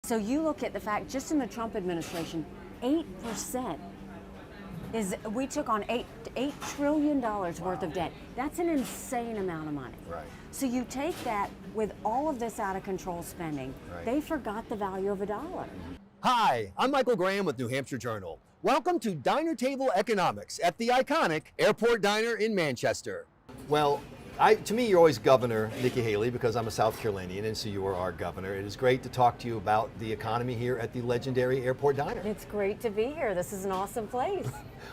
So you look at the fact, just in the Trump administration, 8% we took on $8 trillion worth of debt. That's an insane amount of money. Right. So you take that with all of this out of control spending, they forgot the value of a dollar. Hi, I'm Michael Graham with New Hampshire Journal. Welcome to Diner Table Economics at the iconic Airport Diner in Manchester. Well, to me, you're always Governor Nikki Haley because I'm a South Carolinian, and so you are our governor. It is great to talk to you about the economy here at the legendary Airport Diner. It's great to be here. This is an awesome place.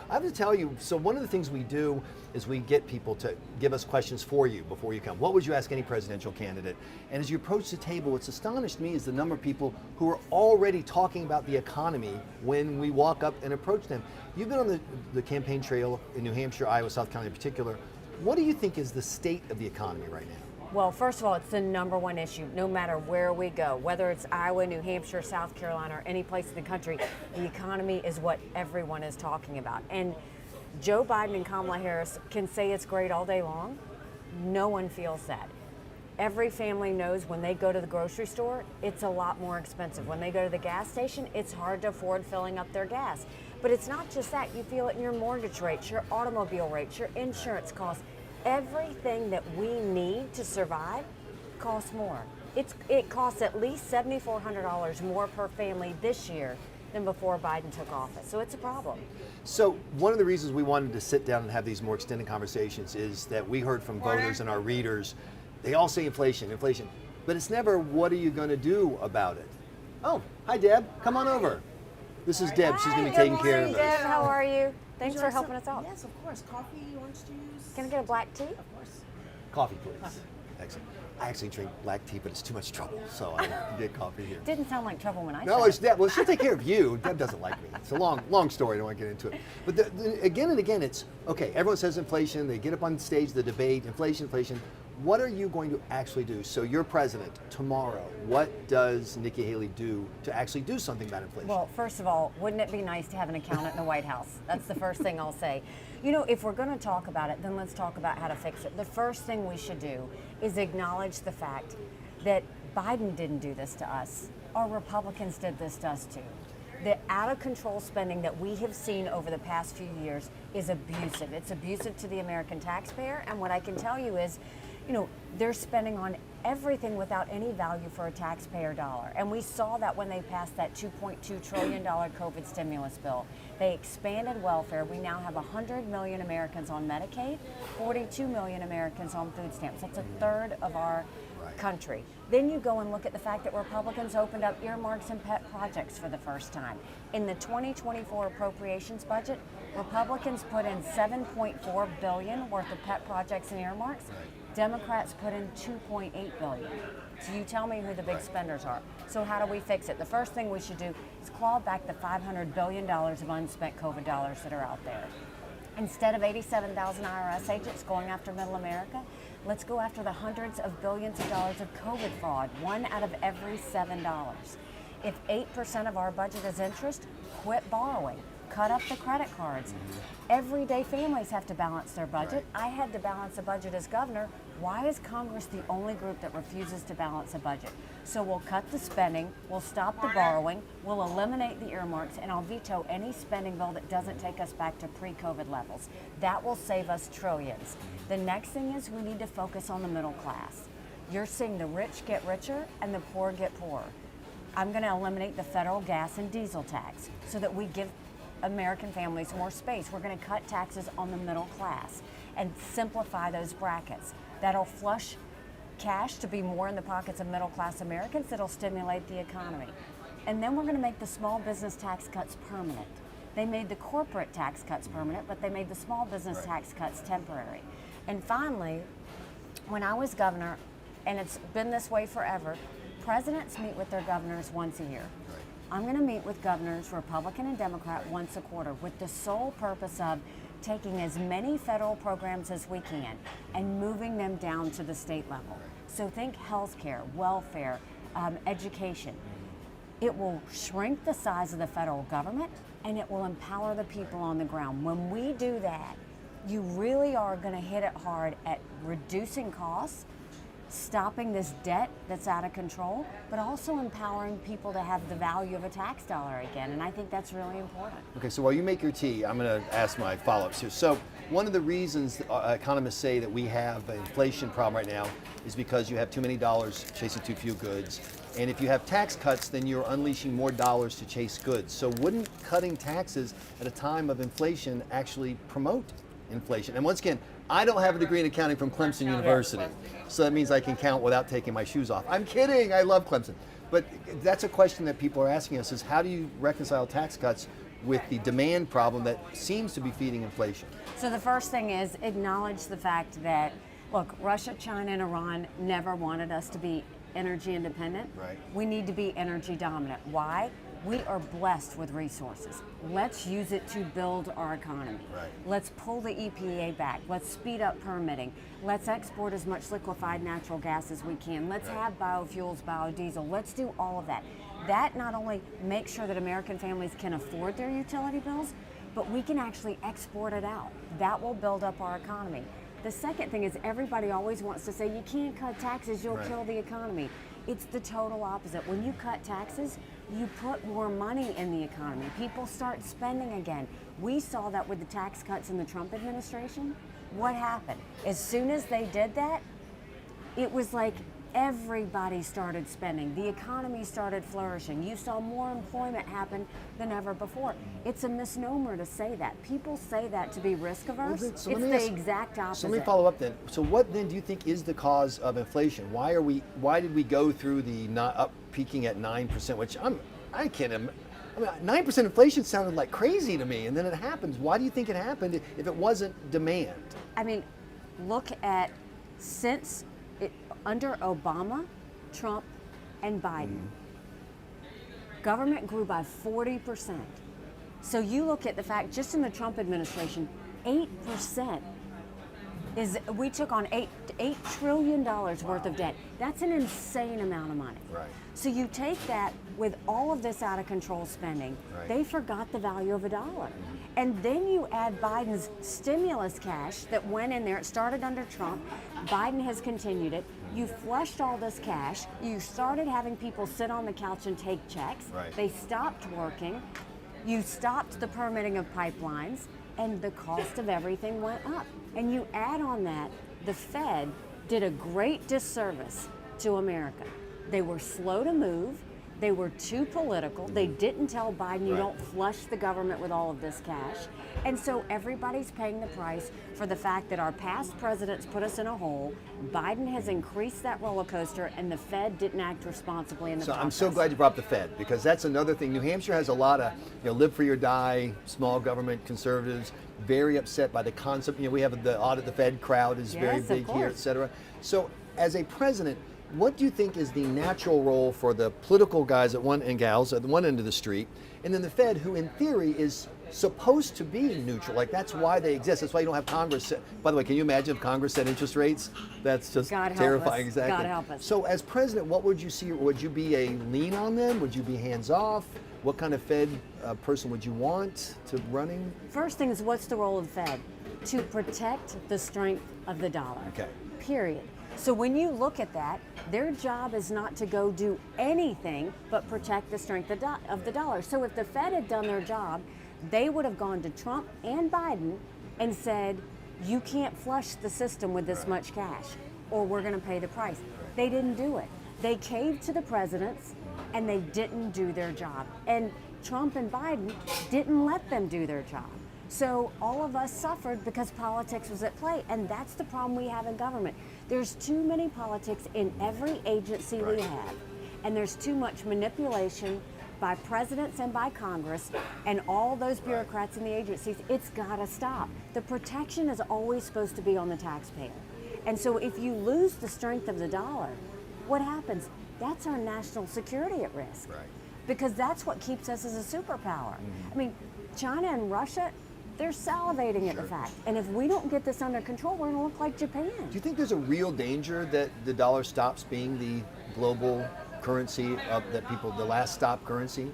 I have to tell you, so one of the things we do is we get people to give us questions for you before you come. What would you ask any presidential candidate? And as you approach the table, what's astonished me is the number of people who are already talking about the economy when we walk up and approach them. You've been on the campaign trail in New Hampshire, Iowa, South Carolina in particular. What do you think is the state of the economy right now? Well, first of all, it's the number one issue, no matter where we go, whether it's Iowa, New Hampshire, South Carolina, or any place in the country, the economy is what everyone is talking about. And Joe Biden and Kamala Harris can say it's great all day long. No one feels that. Every family knows when they go to the grocery store, it's a lot more expensive. When they go to the gas station, it's hard to afford filling up their gas. But it's not just that. You feel it in your mortgage rates, your automobile rates, your insurance costs. Everything that we need to survive costs more. It costs at least $7,400 more per family this year than before Biden took office. So it's a problem. So one of the reasons we wanted to sit down and have these more extended conversations is that we heard from voters and our readers, they all say inflation, inflation, but it's never what are you going to do about it? Oh, hi Deb, come on over. This is Deb, she's going to be taking care of us. Deb, how are you? Thanks for helping us out. Yes, of course. Coffee, orange juice. Can I get a black tea? Of course. Coffee, please. Excellent. I actually drink black tea, but it's too much trouble, so I get coffee here. Didn't sound like trouble when I No, said it's Deb. Well, she'll take care of you. Deb doesn't like me. It's a long story. I don't want to get into it. But again and again, it's, okay, everyone says inflation. They get up on stage, the debate, inflation. What are you going to actually do? So you're president tomorrow. What does Nikki Haley do to actually do something about inflation? Well, first of all, wouldn't it be nice to have an accountant in the White House? That's the first thing I'll say. You know, if we're going to talk about it, then let's talk about how to fix it. The first thing we should do is acknowledge the fact that Biden didn't do this to us. Our Republicans did this to us too. The out-of-control spending that we have seen over the past few years is abusive. It's abusive to the American taxpayer, and what I can tell you is, you know, they're spending on everything without any value for a taxpayer dollar. And we saw that when they passed that $2.2 trillion COVID stimulus bill. They expanded welfare. We now have 100 million Americans on Medicaid, 42 million Americans on food stamps. That's a third of our country. Then you go and look at the fact that Republicans opened up earmarks and pet projects for the first time. In the 2024 appropriations budget, Republicans put in $7.4 billion worth of pet projects and earmarks. Democrats put in $2.8 billion. So you tell me who the big spenders are. So how do we fix it? The first thing we should do is claw back the $500 billion of unspent COVID dollars that are out there. Instead of 87,000 IRS agents going after middle America, let's go after the hundreds of billions of dollars of COVID fraud, one out of every $7. If 8% of our budget is interest, quit borrowing. Cut up the credit cards. Everyday families have to balance their budget. I had to balance a budget as governor. Why is Congress the only group that refuses to balance a budget? So we'll cut the spending, we'll stop the borrowing, we'll eliminate the earmarks, and I'll veto any spending bill that doesn't take us back to pre-COVID levels. That will save us trillions. The next thing is we need to focus on the middle class. You're seeing the rich get richer and the poor get poorer. I'm going to eliminate the federal gas and diesel tax so that we give American families more space. We're going to cut taxes on the middle class and simplify those brackets. That'll flush cash to be more in the pockets of middle class Americans. That'll stimulate the economy. And then we're going to make the small business tax cuts permanent. They made the corporate tax cuts permanent, but they made the small business tax cuts temporary. And finally, when I was governor, and it's been this way forever, presidents meet with their governors once a year. I'm going to meet with governors, Republican and Democrat, once a quarter with the sole purpose of taking as many federal programs as we can and moving them down to the state level. So think healthcare, welfare, education. It will shrink the size of the federal government and it will empower the people on the ground. When we do that, you really are going to hit it hard at reducing costs stopping this debt that's out of control, but also empowering people to have the value of a tax dollar again. And I think that's really important. Okay, so while you make your tea, I'm going to ask my follow-ups here. So one of the reasons economists say that we have an inflation problem right now is because you have too many dollars chasing too few goods. And if you have tax cuts, then you're unleashing more dollars to chase goods. So wouldn't cutting taxes at a time of inflation actually promote inflation? And once again, I don't have a degree in accounting from Clemson University, so that means I can count without taking my shoes off. I'm kidding, I love Clemson. But that's a question that people are asking us is how do you reconcile tax cuts with the demand problem that seems to be feeding inflation? So the first thing is acknowledge the fact that, look, Russia, China, and Iran never wanted us to be energy independent. Right. We need to be energy dominant. Why? We are blessed with resources. Let's use it to build our economy. Right. Let's pull the EPA back. Let's speed up permitting. Let's export as much liquefied natural gas as we can. Let's have biofuels, biodiesel. Let's do all of that. That not only makes sure that American families can afford their utility bills, but we can actually export it out. That will build up our economy. The second thing is everybody always wants to say you can't cut taxes, you'll kill the economy. It's the total opposite. When you cut taxes, you put more money in the economy. People start spending again. We saw that with the tax cuts in the Trump administration. What happened? As soon as they did that, it was like everybody started spending. The economy started flourishing. You saw more employment happen than ever before. It's a misnomer to say that. People say that to be risk averse. Well, it's the exact opposite. So let me follow up then. So what then do you think is the cause of inflation? Why did we go through the peaking at 9%, which I can't imagine. 9% inflation sounded like crazy to me, and then it happens. Why do you think it happened if it wasn't demand? I mean, look at under Obama, Trump, and Biden, government grew by 40%. So you look at the fact, just in the Trump administration, 8% we took on $8 trillion worth of debt. That's an insane amount of money. Right. So you take that with all of this out of control spending, they forgot the value of a dollar. And then you add Biden's stimulus cash that went in there. It started under Trump. Biden has continued it. You flushed all this cash. You started having people sit on the couch and take checks. Right. They stopped working. You stopped the permitting of pipelines, and the cost of everything went up. And you add on that, the Fed did a great disservice to America. They were slow to move. They were too political. They didn't tell Biden, you don't flush the government with all of this cash. And so everybody's paying the price for the fact that our past presidents put us in a hole. Biden has increased that roller coaster, and the Fed didn't act responsibly in the process. I'm so glad you brought up the Fed, because that's another thing. New Hampshire has a lot of, live free or die, small government conservatives, very upset by the concept. We have the audit the Fed crowd is very big here, et cetera. So as a president, what do you think is the natural role for the political guys and gals at one end of the street, and then the Fed, who in theory is supposed to be neutral? Like, that's why they exist. That's why you don't have Congress set. By the way, can you imagine if Congress set interest rates? That's just terrifying. Exactly. God help us. So as president, what would you see? Would you be a lean on them? Would you be hands off? What kind of Fed person would you want to running? First thing is, what's the role of the Fed? To protect the strength of the dollar. Okay. Period. So when you look at that, their job is not to go do anything but protect the strength of the dollar. So if the Fed had done their job, they would have gone to Trump and Biden and said, you can't flush the system with this much cash, or we're going to pay the price. They didn't do it. They caved to the presidents, and they didn't do their job. And Trump and Biden didn't let them do their job. So all of us suffered because politics was at play, and that's the problem we have in government. There's too many politics in every agency we have, and there's too much manipulation by presidents and by Congress and all those bureaucrats in the agencies. It's got to stop. The protection is always supposed to be on the taxpayer. And so if you lose the strength of the dollar, what happens? That's our national security at risk. Right. Because that's what keeps us as a superpower. I mean, China and Russia, they're salivating at the fact. And if we don't get this under control, we're going to look like Japan. Do you think there's a real danger that the dollar stops being the global currency the last stop currency?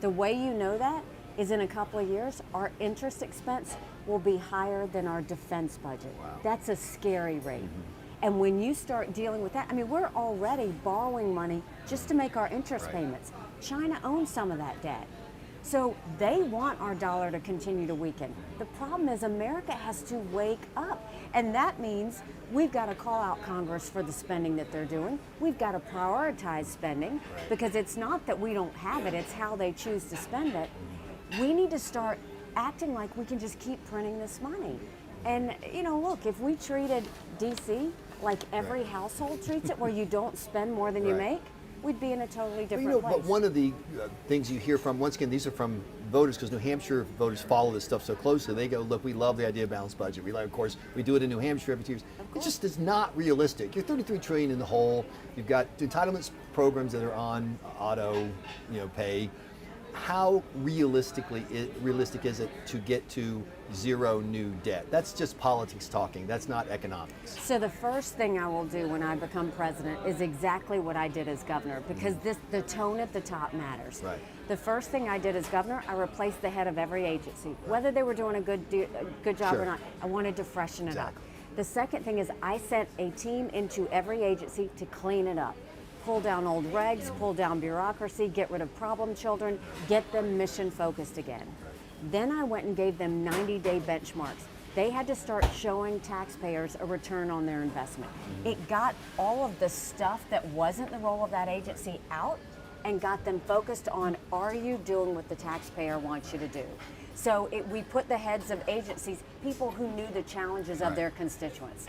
The way you know that is in a couple of years, our interest expense will be higher than our defense budget. Wow. That's a scary rate. And when you start dealing with that, I mean, we're already borrowing money just to make our interest Right. payments. China owns some of that debt. So they want our dollar to continue to weaken. The problem is America has to wake up. And that means we've got to call out Congress for the spending that they're doing. We've got to prioritize spending because it's not that we don't have it, it's how they choose to spend it. We need to start acting like we can just keep printing this money. And you know, look, if we treated DC like every household treats it, where you don't spend more than you Right. make, we'd be in a totally But, different place. but one of the things you hear from, once again, these are from voters, because New Hampshire voters follow this stuff so closely. They go, look, we love the idea of balanced budget. We like, of course, we do it in New Hampshire every 2 years. It just is not realistic. You're 33 trillion in the hole. You've got entitlements programs that are on auto, pay. How realistic is it to get to zero new debt? That's just politics talking. That's not economics. So the first thing I will do when I become president is exactly what I did as governor, because the tone at the top matters. Right. The first thing I did as governor, I replaced the head of every agency, whether they were doing a good job Sure. or not. I wanted to freshen it Exactly. up. The second thing is I sent a team into every agency to clean it up. Pull down old regs, pull down bureaucracy, get rid of problem children, get them mission focused again. Then I went and gave them 90-day benchmarks. They had to start showing taxpayers a return on their investment. It got all of the stuff that wasn't the role of that agency out and got them focused on, are you doing what the taxpayer wants you to do? So we put the heads of agencies, people who knew the challenges of their constituents.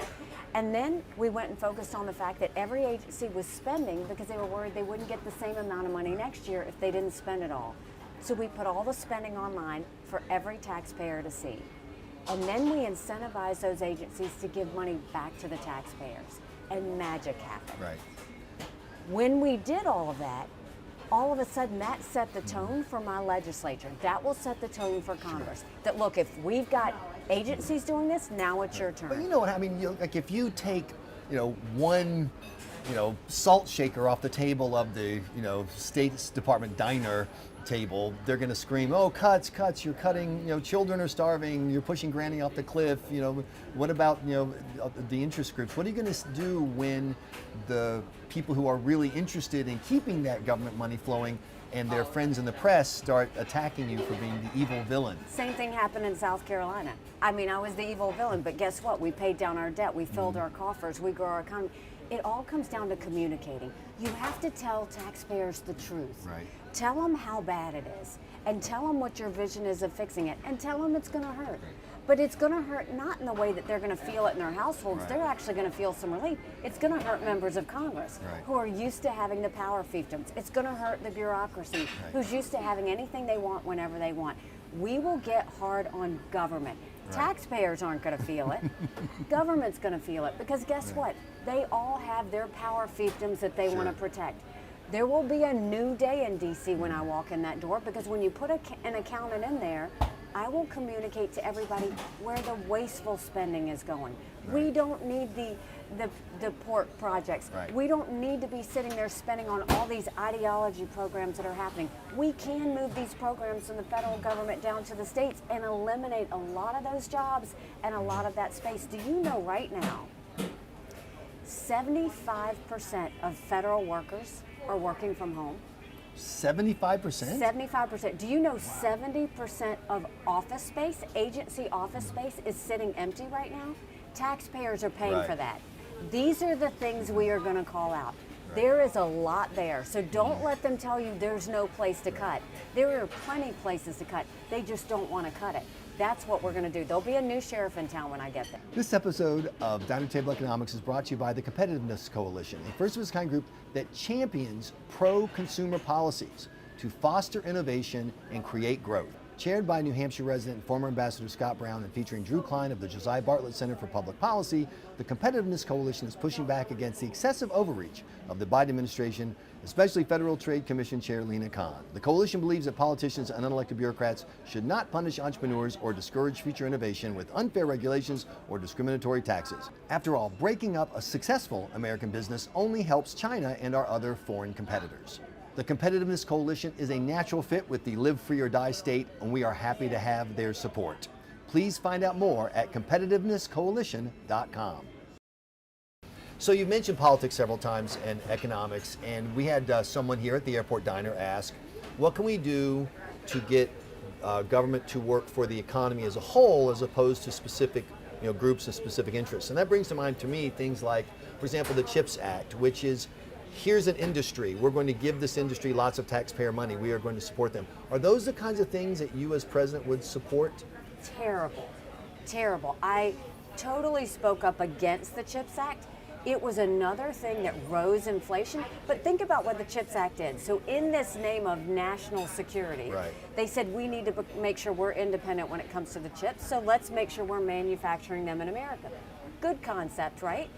And then we went and focused on the fact that every agency was spending because they were worried they wouldn't get the same amount of money next year if they didn't spend it all. So we put all the spending online for every taxpayer to see. And then we incentivized those agencies to give money back to the taxpayers. And magic happened. Right. When we did all of that, all of a sudden that set the tone for my legislature. That will set the tone for Congress. That look, if we've got agencies doing this, now it's your turn. But you know what I mean? Like if you take, one, salt shaker off the table of the, State Department diner table, they're going to scream, "Oh, cuts! You're cutting! Children are starving. You're pushing Granny off the cliff." What about the interest groups? What are you going to do when the people who are really interested in keeping that government money flowing and their friends in the press start attacking you for being the evil villain? Same thing happened in South Carolina. I mean, I was the evil villain, but guess what? We paid down our debt. We filled our coffers. We grew our economy. It all comes down to communicating. You have to tell taxpayers the truth. Right. Tell them how bad it is, and tell them what your vision is of fixing it, and tell them it's going to hurt. But it's going to hurt not in the way that they're going to feel it in their households. Right. They're actually going to feel some relief. It's going to hurt members of Congress Right. who are used to having the power fiefdoms. It's going to hurt the bureaucracy who's used to having anything they want whenever they want. We will get hard on government. Taxpayers aren't going to feel it. Government's going to feel it because guess what? They all have their power fiefdoms that they want to protect. There will be a new day in DC when I walk in that door because when you put an accountant in there, I will communicate to everybody where the wasteful spending is going. We don't need the port projects. Right. We don't need to be sitting there spending on all these ideology programs that are happening. We can move these programs from the federal government down to the states and eliminate a lot of those jobs and a lot of that space. Do you know right now, 75% of federal workers are working from home? 75%? 75%. Do you know 70% of office space, agency office space, is sitting empty right now? Taxpayers are paying for that. These are the things we are going to call out. There is a lot there, so don't let them tell you there's no place to cut. There are plenty places to cut. They just don't want to cut it. That's what we're going to do. There'll be a new sheriff in town when I get there. This episode of Diner Table Economics is brought to you by the Competitiveness Coalition, a first of its kind group that champions pro-consumer policies to foster innovation and create growth. Chaired by New Hampshire resident and former Ambassador Scott Brown and featuring Drew Klein of the Josiah Bartlett Center for Public Policy, the Competitiveness Coalition is pushing back against the excessive overreach of the Biden administration, especially Federal Trade Commission Chair Lena Khan. The coalition believes that politicians and unelected bureaucrats should not punish entrepreneurs or discourage future innovation with unfair regulations or discriminatory taxes. After all, breaking up a successful American business only helps China and our other foreign competitors. The Competitiveness Coalition is a natural fit with the Live Free or Die state, and we are happy to have their support. Please find out more at competitivenesscoalition.com. So you've mentioned politics several times and economics, and we had someone here at the airport diner ask, what can we do to get government to work for the economy as a whole as opposed to specific groups and specific interests? And that brings to mind to me things like, for example, the CHIPS Act, which is, here's an industry, we're going to give this industry lots of taxpayer money, we are going to support them. Are those the kinds of things that you as president would support? Terrible, terrible. I totally spoke up against the CHIPS Act. It was another thing that rose inflation. But think about what the CHIPS Act did. So in this name of national security, right, they said we need to make sure we're independent when it comes to the chips. So let's make sure we're manufacturing them in America. Good concept, right?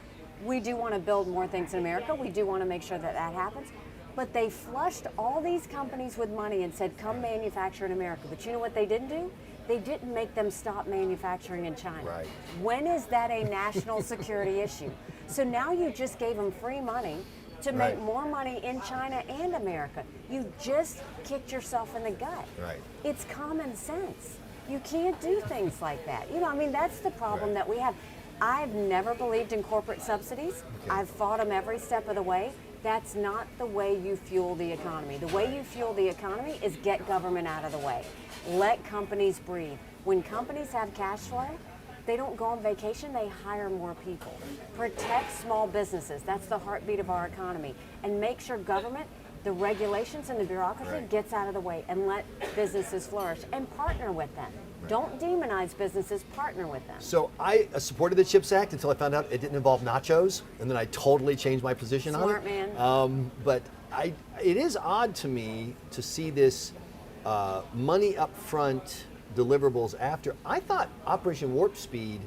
We do want to build more things in America. We do want to make sure that that happens. But they flushed all these companies with money and said, come manufacture in America. But you know what they didn't do? They didn't make them stop manufacturing in China. Right. When is that a national security issue? So now you just gave them free money to make more money in China and America. You just kicked yourself in the gut. Right. It's common sense. You can't do things like that. That's the problem that we have. I've never believed in corporate subsidies. Okay. I've fought them every step of the way. That's not the way you fuel the economy. The way you fuel the economy is get government out of the way. Let companies breathe. When companies have cash flow, they don't go on vacation, they hire more people. Protect small businesses. That's the heartbeat of our economy. And make sure government, the regulations and the bureaucracy gets out of the way and let businesses flourish and partner with them. Don't demonize businesses, partner with them. So I supported the CHIPS Act until I found out it didn't involve nachos, and then I totally changed my position on it. Smart man. But it is odd to me to see this money up front, deliverables after. I thought Operation Warp Speed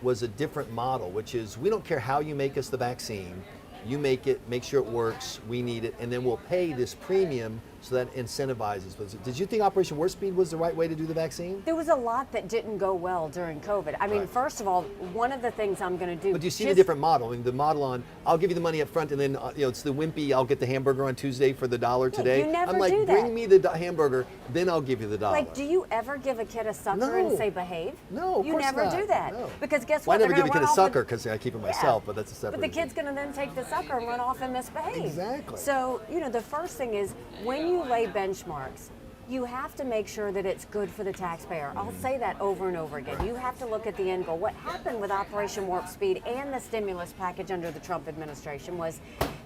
was a different model, which is we don't care how you make us the vaccine, you make it, make sure it works, we need it, and then we'll pay this premium so that incentivizes. Did you think Operation Warp Speed was the right way to do the vaccine? There was a lot that didn't go well during COVID. I mean, first of all, one of the things I'm going to do. But do you see the different model? I mean, the model on, I'll give you the money up front, and then it's the wimpy, I'll get the hamburger on Tuesday for the $1 today. You never I'm like, do that. bring me the hamburger, then I'll give you the $1. Like, do you ever give a kid a sucker and say behave? No, of you course never not. do that. No. Because guess Well, what? I never They're give a gonna kid a run off sucker because I keep it myself, but that's a separate But the issue. kid's going to then take the sucker and run off and misbehave. Exactly. So, the first thing is when you lay benchmarks, you have to make sure that it's good for the taxpayer. I'll say that over and over again. You have to look at the end goal. What happened with Operation Warp Speed and the stimulus package under the Trump administration was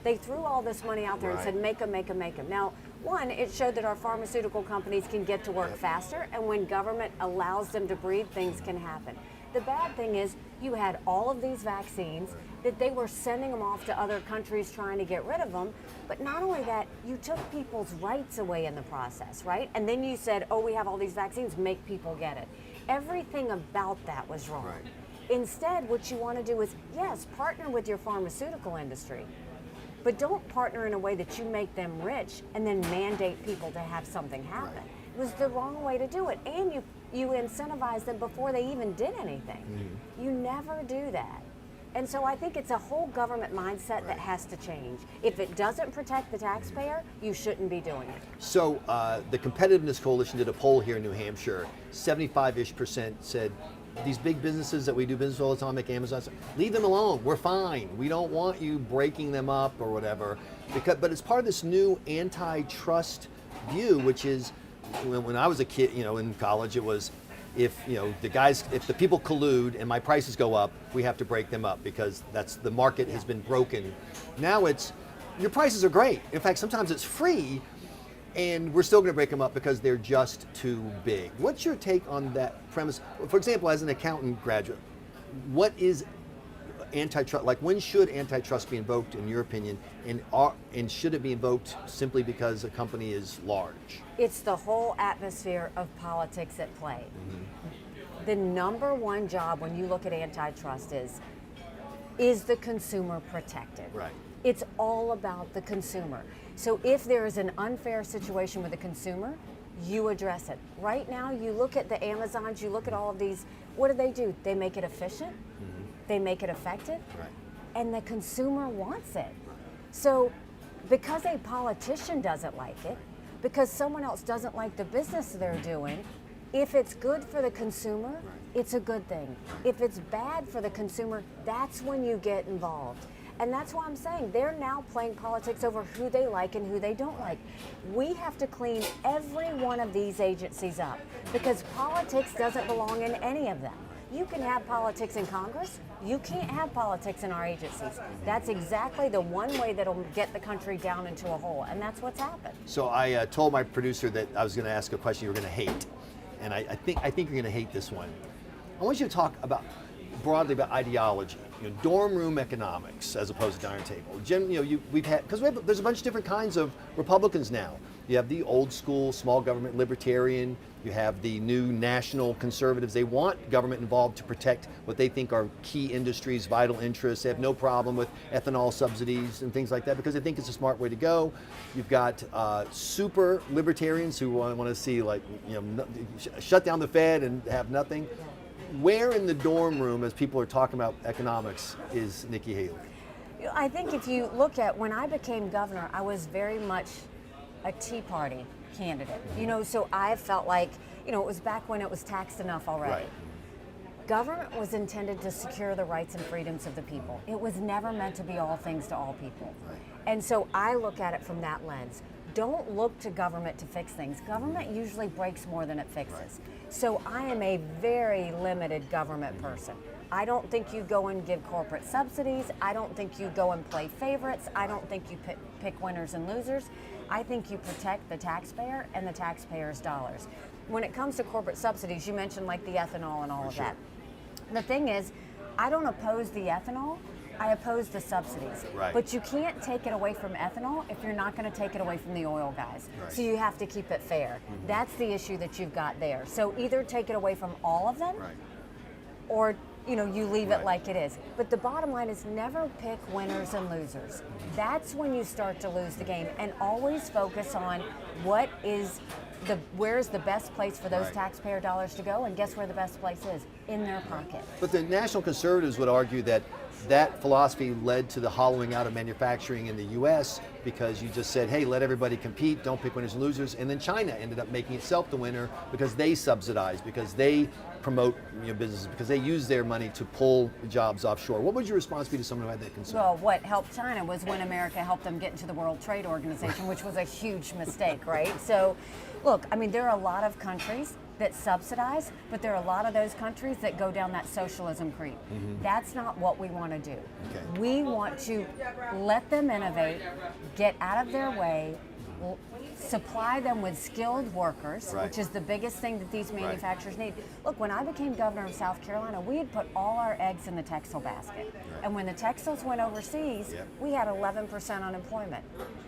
they threw all this money out there and said, make them, make them, make them. Now, one, it showed that our pharmaceutical companies can get to work faster, and when government allows them to breathe, things can happen. The bad thing is you had all of these vaccines that they were sending them off to other countries trying to get rid of them. But not only that, you took people's rights away in the process, right? And then you said, oh, we have all these vaccines, make people get it. Everything about that was wrong. Right. Instead, what you want to do is, yes, partner with your pharmaceutical industry, but don't partner in a way that you make them rich and then mandate people to have something happen. Right. It was the wrong way to do it. And you incentivize them before they even did anything. You never do that. And so I think it's a whole government mindset that has to change. If it doesn't protect the taxpayer, you shouldn't be doing it. So the Competitiveness Coalition did a poll here in New Hampshire. 75-ish% said these big businesses that we do business all the time, like Amazon, leave them alone. We're fine. We don't want you breaking them up or whatever. But it's part of this new antitrust view, which is when I was a kid, in college, it was if the people collude and my prices go up, we have to break them up because that's the market has been broken. Now it's your prices are great. In fact, sometimes it's free, and we're still going to break them up because they're just too big. What's your take on that premise? For example, as an accountant graduate, what is antitrust? Like, when should antitrust be invoked, in your opinion, and should it be invoked simply because a company is large? It's the whole atmosphere of politics at play. The number one job when you look at antitrust is the consumer protected? Right. It's all about the consumer. So if there is an unfair situation with the consumer, you address it. Right now, you look at the Amazons, you look at all of these, what do? They make it efficient, they make it effective, and the consumer wants it. So because a politician doesn't like it, because someone else doesn't like the business they're doing, if it's good for the consumer, it's a good thing. If it's bad for the consumer, that's when you get involved. And that's why I'm saying they're now playing politics over who they like and who they don't like. We have to clean every one of these agencies up because politics doesn't belong in any of them. You can have politics in Congress. You can't have politics in our agencies. That's exactly the one way that'll get the country down into a hole, and that's what's happened. So I told my producer that I was going to ask a question you were going to hate, and I think you're going to hate this one. I want you to talk about broadly about ideology, dorm room economics as opposed to dining table. Jim, there's a bunch of different kinds of Republicans now. You have the old school small government libertarian. You have the new national conservatives. They want government involved to protect what they think are key industries, vital interests. They have no problem with ethanol subsidies and things like that because they think it's a smart way to go. You've got super libertarians who want to see shut down the Fed and have nothing. Where in the dorm room, as people are talking about economics, is Nikki Haley? I think if you look at when I became governor, I was very much a Tea Party candidate. So I felt like, it was back when it was taxed enough already. Right. Government was intended to secure the rights and freedoms of the people. It was never meant to be all things to all people. Right. And so I look at it from that lens. Don't look to government to fix things. Government usually breaks more than it fixes. Right. So I am a very limited government person. I don't think you go and give corporate subsidies. I don't think you go and play favorites. I don't think you pick winners and losers. I think you protect the taxpayer and the taxpayer's dollars. When it comes to corporate subsidies, you mentioned like the ethanol and all of that. The thing is, I don't oppose the ethanol. I oppose the subsidies. Right. But you can't take it away from ethanol if you're not going to take it away from the oil guys. Right. So you have to keep it fair. That's the issue that you've got there. So either take it away from all of them, Right. or you leave Right. it like it is. But the bottom line is never pick winners and losers. That's when you start to lose the game, and always focus on where's the best place for those Right. taxpayer dollars to go, and guess where the best place is? In their pocket. But the national conservatives would argue that philosophy led to the hollowing out of manufacturing in the U.S. because you just said, hey, let everybody compete, don't pick winners and losers. And then China ended up making itself the winner because they subsidize, because they promote businesses, because they use their money to pull jobs offshore. What would your response be to someone who had that concern? Well, what helped China was when America helped them get into the World Trade Organization, which was a huge mistake, right? So, look, there are a lot of countries that subsidize, but there are a lot of those countries that go down that socialism creep. That's not what we want to do. Okay. We want to let them innovate, get out of their way, supply them with skilled workers, Right. which is the biggest thing that these manufacturers need. Look, when I became governor of South Carolina, we had put all our eggs in the textile basket. Right. And when the textiles went overseas, Yep. we had 11% unemployment.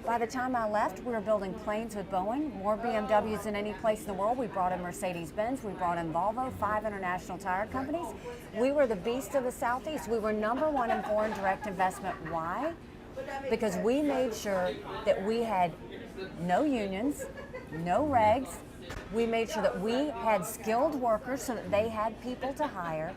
By the time I left, we were building planes with Boeing, more BMWs than any place in the world. We brought in Mercedes-Benz, we brought in Volvo, 5 international tire companies. We were the beast of the Southeast. We were #1 in foreign direct investment. Why? Because we made sure that we had no unions, no regs. We made sure that we had skilled workers so that they had people to hire,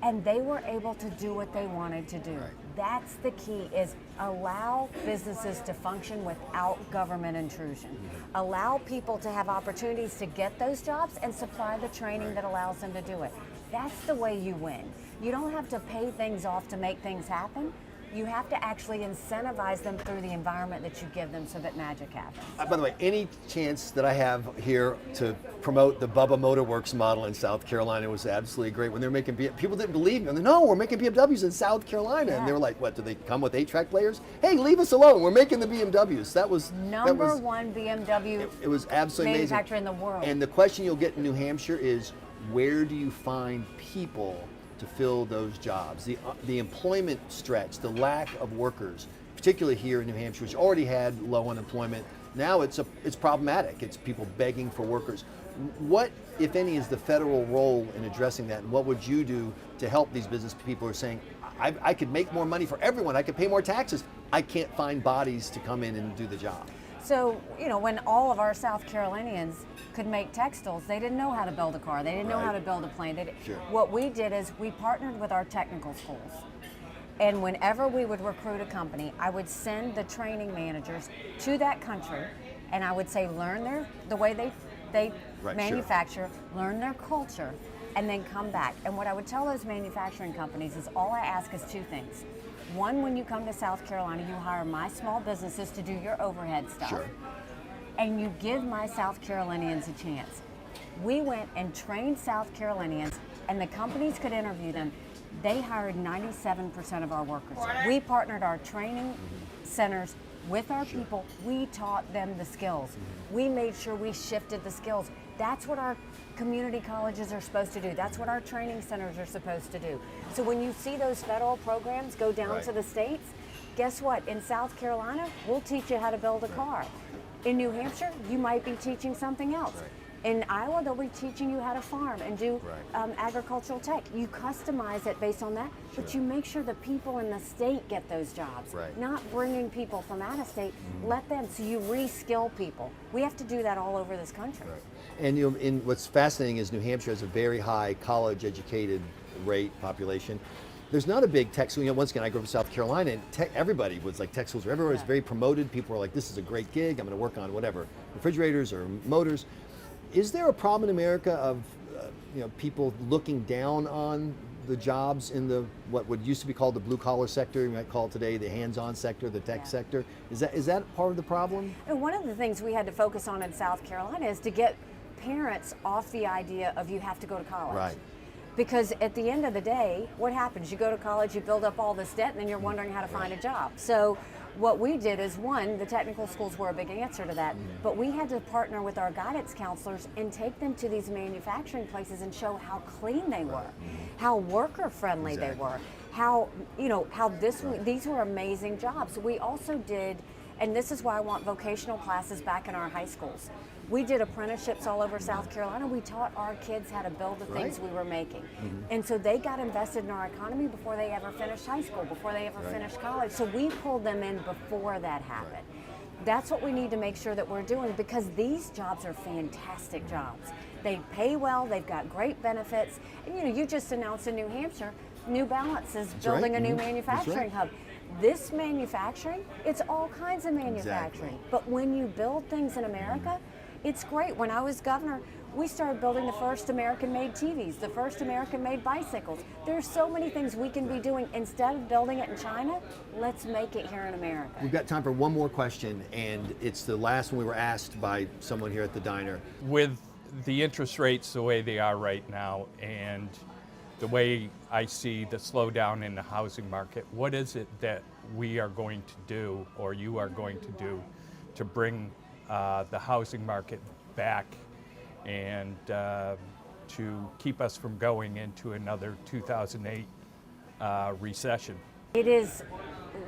and they were able to do what they wanted to do. Right. That's the key, is allow businesses to function without government intrusion. Allow people to have opportunities to get those jobs and supply the training that allows them to do it. That's the way you win. You don't have to pay things off to make things happen. You have to actually incentivize them through the environment that you give them so that magic happens. By the way, any chance that I have here to promote the Bubba Motorworks model in South Carolina was absolutely great. When they were making people didn't believe me. No, we're making BMWs in South Carolina. Yeah. And they were like, what, do they come with 8-track players? Hey, leave us alone. We're making the BMWs. That was #1 BMW it was absolutely amazing. manufacturer in the world. And the question you'll get in New Hampshire is, where do you find people to fill those jobs? The employment stretch, the lack of workers, particularly here in New Hampshire, which already had low unemployment. Now it's problematic. It's people begging for workers. What, if any, is the federal role in addressing that? And what would you do to help these business people who are saying, I could make more money for everyone, I could pay more taxes, I can't find bodies to come in and do the job? So, when all of our South Carolinians could make textiles, they didn't know how to build a car. They didn't know Right. how to build a plane. Sure. What we did is we partnered with our technical schools. And whenever we would recruit a company, I would send the training managers to that country, and I would say, learn the way they Right, manufacture, learn their culture, and then come back. And what I would tell those manufacturing companies is all I ask is 2 things. One, when you come to South Carolina, you hire my small businesses to do your overhead stuff. Sure. And you give my South Carolinians a chance. We went and trained South Carolinians, and the companies could interview them. They hired 97% of our workers. We partnered our training centers with our people. We taught them the skills. We made sure we shifted the skills. That's what our community colleges are supposed to do. That's what our training centers are supposed to do. So when you see those federal programs go down to the states, guess what? In South Carolina, we'll teach you how to build a car. In New Hampshire, you might be teaching something else. In Iowa, they'll be teaching you how to farm and do agricultural tech. You customize it based on that, but you make sure the people in the state get those jobs, not bringing people from out of state. Let them, so you re-skill people. We have to do that all over this country. And you know, what's fascinating is New Hampshire has a very high college-educated rate population. There's not a big tech school. You know, once again, I grew up in South Carolina, and everybody was like tech schools. Everybody was very promoted. People were like, "This is a great gig. I'm going to work on whatever, refrigerators or motors." Is there a problem in America of you know, people looking down on the jobs in the what would used to be called the blue collar sector? You might call it today the hands-on sector, the tech sector. Is that part of the problem? And one of the things we had to focus on in South Carolina is to get parents off the idea of you have to go to college. Right. Because at the end of the day, what happens? You go to college, you build up all this debt, and then you're wondering how to find a job. So what we did is, one, the technical schools were a big answer to that, but we had to partner with our guidance counselors and take them to these manufacturing places and show how clean they were, how worker friendly they were, how, you know, how these were amazing jobs. We also did, and this is why I want vocational classes back in our high schools. We did apprenticeships all over South Carolina. We taught our kids how to build the things we were making. And so they got invested in our economy before they ever finished high school, before they ever finished college. So we pulled them in before that happened. That's what we need to make sure that we're doing, because these jobs are fantastic jobs. They pay well, they've got great benefits. And you know, you just announced in New Hampshire, New Balance is building a new manufacturing hub. This manufacturing, it's all kinds of manufacturing. But when you build things in America, it's great. When I was governor, we started building the first American-made TVs, the first American-made bicycles. There's so many things we can be doing. Instead of building it in China, let's make it here in America. We've got time for one more question, and it's the last one we were asked by someone here at the diner. With the interest rates the way they are right now, and the way I see the slowdown in the housing market, what is it that we are going to do, or you are going to do, to bring the housing market back and to keep us from going into another 2008 recession? It is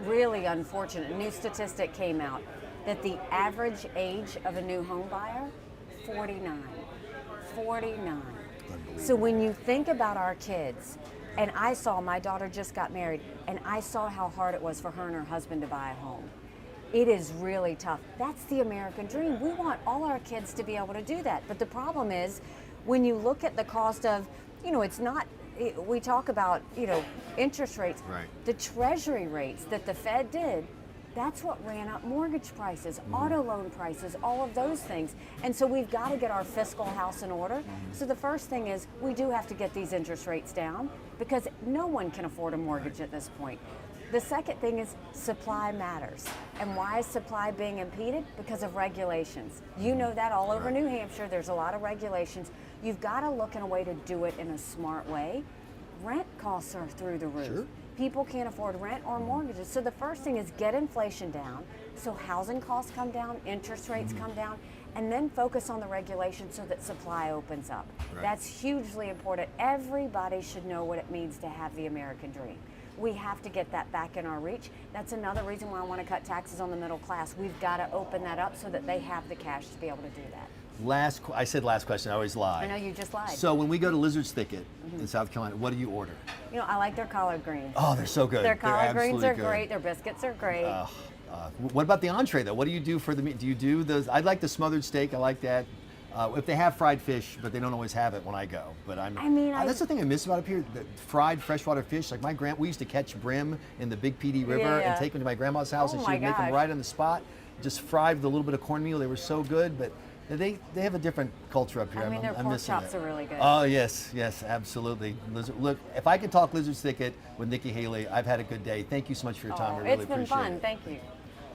really unfortunate. A new statistic came out that the average age of a new home buyer, 49. 49. So when you think about our kids, and I saw, my daughter just got married, and I saw how hard it was for her and her husband to buy a home. It is really tough. That's the American dream. We want all our kids to be able to do that. But the problem is, when you look at the cost of, you know, it's not, we talk about, you know, interest rates. The treasury rates that the Fed did, that's what ran up mortgage prices, auto loan prices, all of those things. And so we've got to get our fiscal house in order. So the first thing is, we do have to get these interest rates down, because no one can afford a mortgage at this point. The second thing is supply matters. And why is supply being impeded? Because of regulations. You know that all over New Hampshire, there's a lot of regulations. You've got to look in a way to do it in a smart way. Rent costs are through the roof. People can't afford rent or mortgages. So the first thing is get inflation down, so housing costs come down, interest rates come down, and then focus on the regulations so that supply opens up. That's hugely important. Everybody should know what it means to have the American dream. We have to get that back in our reach. That's another reason why I want to cut taxes on the middle class. We've got to open that up so that they have the cash to be able to do that. I said last question, I always lie. I know you just lied. So when we go to Lizard's Thicket in South Carolina, what do you order? You know, I like their collard greens. Oh, they're so good. Their collard greens are good. great. Their biscuits are great. What about the entree though? What do you do for the meat? Do you do those? I like the smothered steak. I like that. If they have fried fish, but they don't always have it when I go. But that's the thing I miss about up here. The fried freshwater fish. Like we used to catch brim in the Big PD River and take them to my grandma's house, and she would make them right on the spot, just fried with a little bit of cornmeal. They were so good. But They have a different culture up here. I mean, their I'm pork missing chops that. are really good. Oh yes, absolutely. Look, if I could talk Lizard Thicket with Nikki Haley, I've had a good day. Thank you so much for your time. I really It's been appreciate fun. it. Thank you.